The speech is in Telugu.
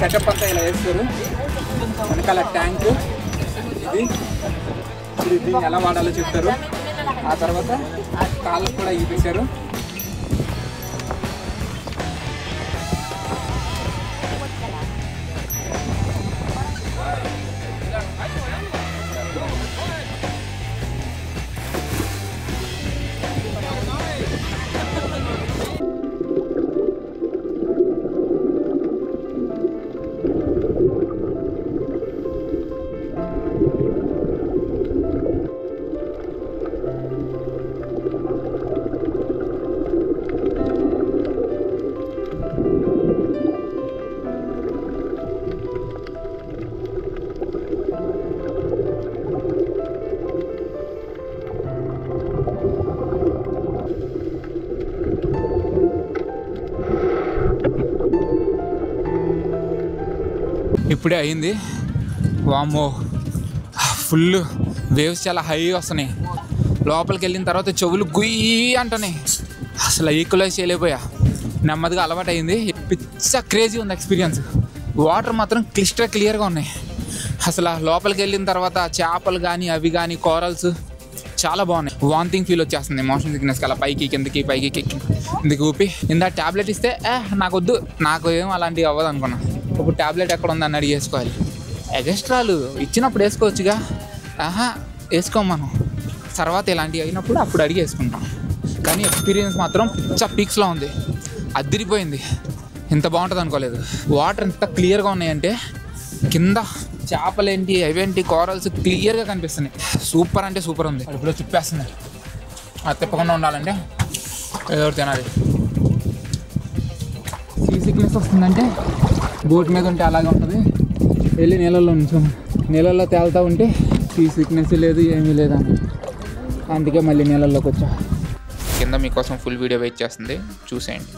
సెటప్ అంతా ఇలా వేస్తారు. వెనకాల ట్యాంక్ ఇది, దీన్ని ఎలా వాడాలో చెప్తారు. ఆ తర్వాత కాళ్ళకు కూడా ఇప్పించారు. ఇప్పుడే అయింది. వామ్మో, ఫుల్ వేవ్స్ చాలా హైగా వస్తున్నాయి. లోపలికి వెళ్ళిన తర్వాత చెవులు గుయ్యి అంటున్నాయి. అసలు ఈక్వలైజ్ చేయలేకపోయా. నెమ్మదిగా అలవాటు అయింది. పిచ్చ క్రేజీ ఉంది ఎక్స్పీరియన్స్. వాటర్ మాత్రం క్లియర్గా ఉన్నాయి. అసలు లోపలికి వెళ్ళిన తర్వాత చేపలు కానీ అవి కానీ కోరల్స్ చాలా బాగున్నాయి. వామిటింగ్ ఫీల్ వచ్చేస్తుంది, మోషన్ సిక్నెస్కి అలా పైకి కిందకి కిందకి ఊపి. ఇందా ట్యాబ్లెట్ ఇస్తే నాకొద్దు, నాకు ఏం అలాంటివి అవ్వదు అనుకున్నా. ఇప్పుడు ట్యాబ్లెట్ ఎక్కడ ఉందని అడిగి వేసుకోవాలి. ఎగస్ట్రాలు ఇచ్చినప్పుడు వేసుకోవచ్చుగా. వేసుకోం మనం. తర్వాత ఇలాంటివి అయినప్పుడు అప్పుడు అడిగి వేసుకుంటాం. కానీ ఎక్స్పీరియన్స్ మాత్రం పిచ్చ పీక్స్లో ఉంది. అదిరిపోయింది. ఇంత బాగుంటుంది అనుకోలేదు. వాటర్ ఎంత క్లియర్గా ఉన్నాయంటే కింద చేపలేంటి అవేంటి కోరల్స్ క్లియర్గా కనిపిస్తున్నాయి. సూపర్ అంటే సూపర్ ఉంది. ఇప్పుడు తిప్పేస్తున్నాయి. అది తిప్పకుండా ఉండాలంటే ఏదో తినాలి. సీ సిక్నెస్ వస్తుందంటే బోట్ మీద ఉంటే అలాగే ఉంటుంది. వెళ్ళి నీళ్ళల్లో ఉంచాం. నీళ్ళల్లో తేలుతూ ఉంటే సీ సిక్నెస్ లేదు, ఏమీ లేదా. అందుకే మళ్ళీ నీళ్ళల్లోకి వచ్చా. కింద మీకోసం ఫుల్ వీడియో వెయిట్ చేస్తుంది, చూసేయండి.